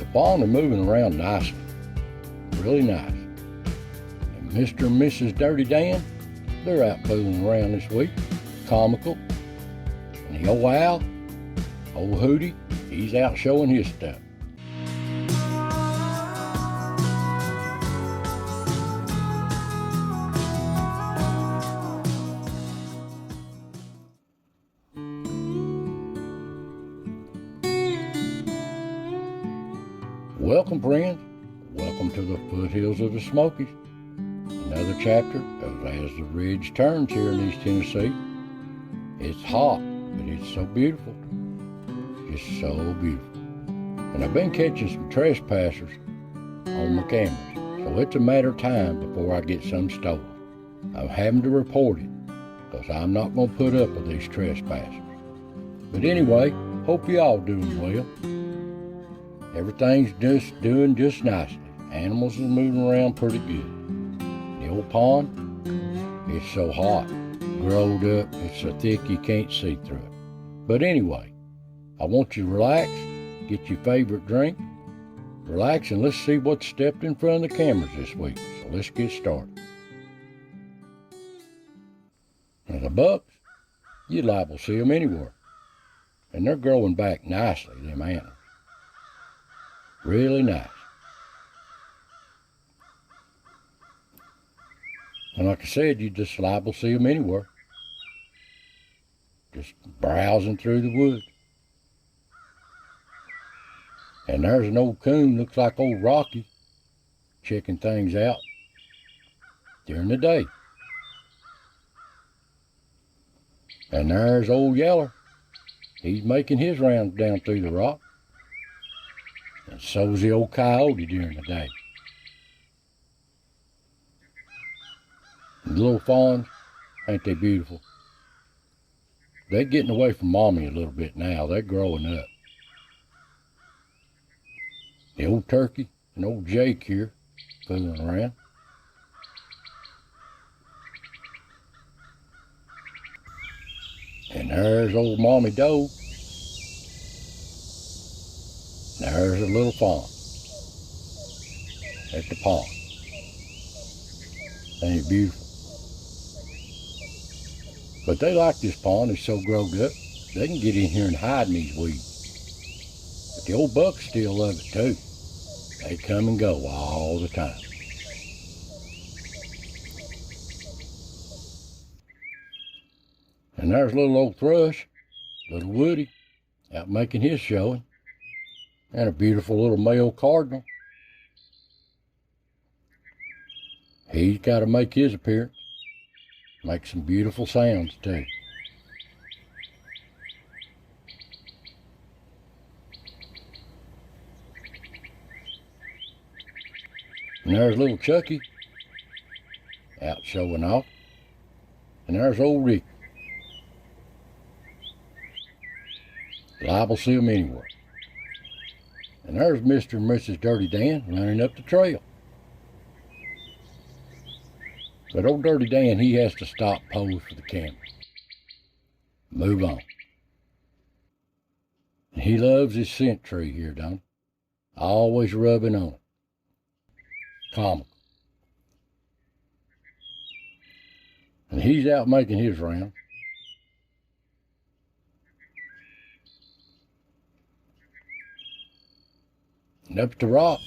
The fawn are moving around nicely, really nice. And Mr. and Mrs. Dirty Dan, they're out fooling around this week, comical. And the old owl, old Hootie, he's out showing his stuff. Welcome, friends. Welcome to the foothills of the Smokies. Another chapter of As the Ridge Turns here in East Tennessee. It's hot, but it's so beautiful. Just so beautiful. And I've been catching some trespassers on my cameras, so it's a matter of time before I get some stolen. I'm having to report it, because I'm not going to put up with these trespassers. But anyway, hope you all doing well. Everything's doing just nicely. Animals are moving around pretty good. The old pond, it's so hot, growed up, it's so thick you can't see through it. But anyway, I want you to relax, get your favorite drink, relax, and let's see what stepped in front of the cameras this week. So let's get started. Now the bucks, you'd liable to see them anywhere. And they're growing back nicely, them antlers. Really nice. And like I said, you just liable to see them anywhere. Just browsing through the woods. And there's an old coon, looks like old Rocky, checking things out during the day. And there's old Yeller. He's making his rounds down through the rock. And so's the old coyote during the day. And the little fawns, ain't they beautiful? They're getting away from mommy a little bit now. They're growing up. The old turkey and old Jake here, fooling around. And there's old mommy doe. There's a little fawn at the pond. Ain't it beautiful? But they like this pond, it's so growed up, they can get in here and hide in these weeds. But the old bucks still love it too. They come and go all the time. And there's little old thrush, little Woody, out making his showing. And a beautiful little male cardinal. He's got to make his appearance. Make some beautiful sounds too. And there's little Chucky out showing off. And there's old Rick. Liable to see him anywhere. And there's Mr. and Mrs. Dirty Dan running up the trail. But old Dirty Dan, he has to stop, pose for the camera. Move on. And he loves his scent tree here, Donnie. Always rubbing on it. Comical. And he's out making his round. And up at the rock,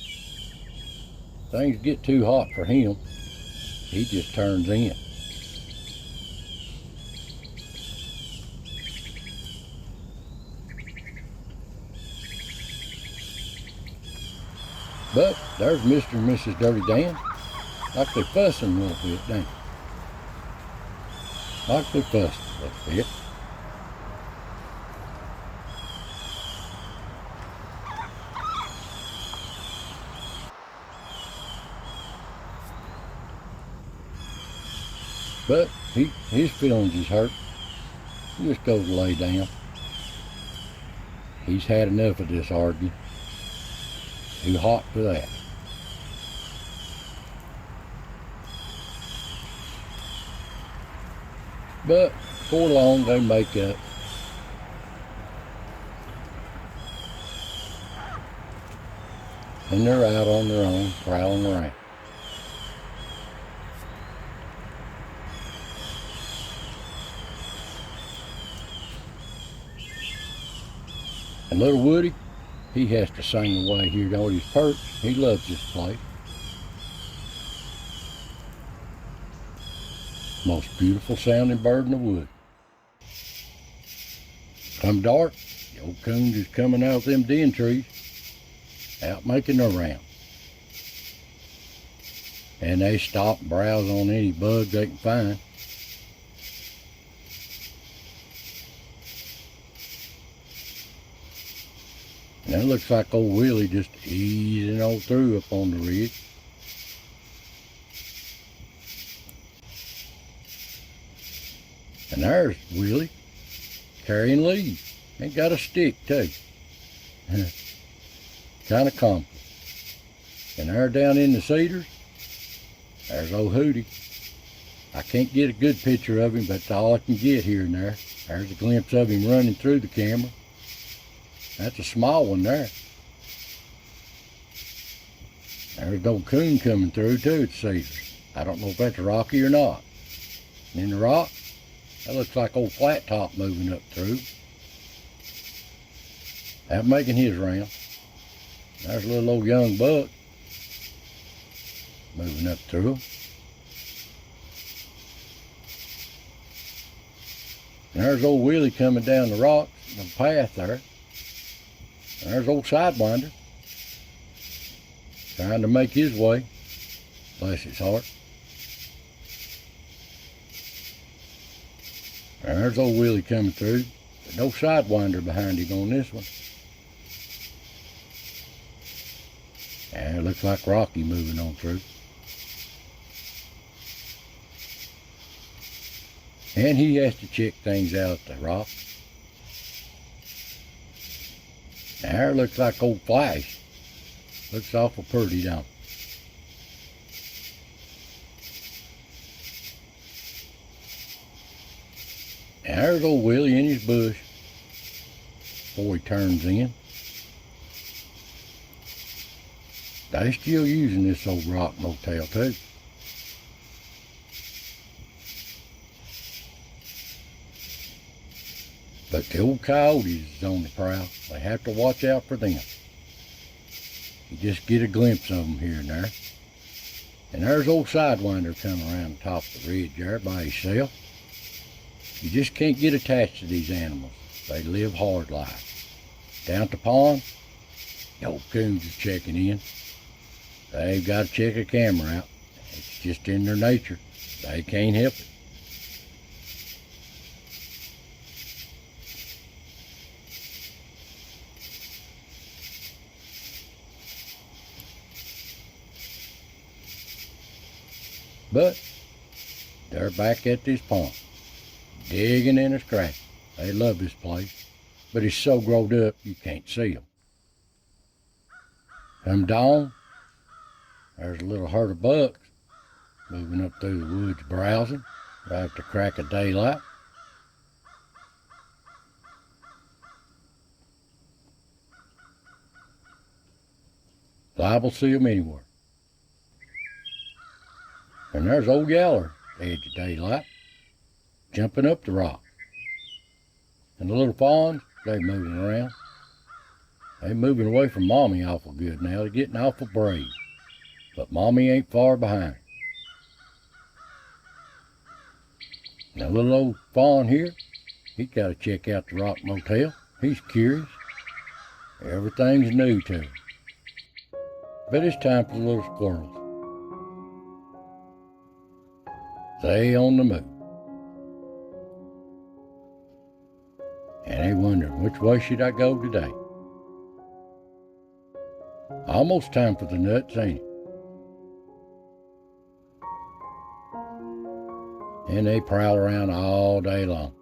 things get too hot for him. He just turns in. But there's Mr. and Mrs. Dirty Dan. Like they're fussing a little bit, don't they? Like they're fussing a little bit. But his feelings is hurt. He just goes to lay down. He's had enough of this arguing. Too hot for that. But before long they make up. and they're out on their own, prowling around. And little Woody, he has to sing away here on his perch. He loves this place. Most beautiful sounding bird in the wood. Come dark, the old coons is coming out of them den trees, out making their round. And they stop and browse on any bug they can find. And it looks like old Willie just easing on through up on the ridge. And there's Willie, carrying leaves. Ain't got a stick, too. Kind of comical. And there down in the cedars, there's old Hootie. I can't get a good picture of him, but that's all I can get here and there. There's a glimpse of him running through the camera. That's a small one there. There's the old coon coming through, too, at the cedars. I don't know if that's rocky or not. And in the rock, that looks like old Flat Top moving up through. Out making his round. There's a little old young buck moving up through. And there's old Willie coming down the rocks, the path there. And there's old Sidewinder trying to make his way. Bless his heart. And there's old Willie coming through, but no Sidewinder behind him on this one. And it looks like Rocky moving on through. And he has to check things out at the rock. There it looks like old Flash. Looks awful pretty, don't it? And there's old Willie in his bush before he turns in. They're still using this old rock motel too. But the old coyotes is on the prowl. They have to watch out for them. You just get a glimpse of them here and there. And there's old Sidewinder coming around the top of the ridge there by himself. You just can't get attached to these animals. They live hard lives. Down at the pond, the old coons is checking in. They've got to check a camera out. It's just in their nature. They can't help it. But they're back at this pond, digging and scratching. They love this place, but it's so growed up you can't see them. Come dawn, there's a little herd of bucks moving up through the woods browsing right at the crack of daylight. Liable to see them anywhere. And there's old Yaller, edge of daylight, jumping up the rock. And the little fawns, they're moving around. They're moving away from Mommy awful good now. They're getting awful brave. But Mommy ain't far behind. Now little old fawn here, he's got to check out the rock motel. He's curious. Everything's new to him. But it's time for the little squirrels. They on the move. And they wondering, which way should I go today? Almost time for the nuts, ain't it? And they prowl around all day long.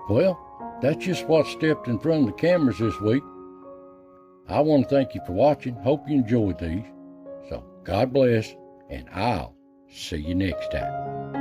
Well, that's just what stepped in front of the cameras this week. I want to thank you for watching. Hope you enjoyed these. So God bless, and I'll see you next time.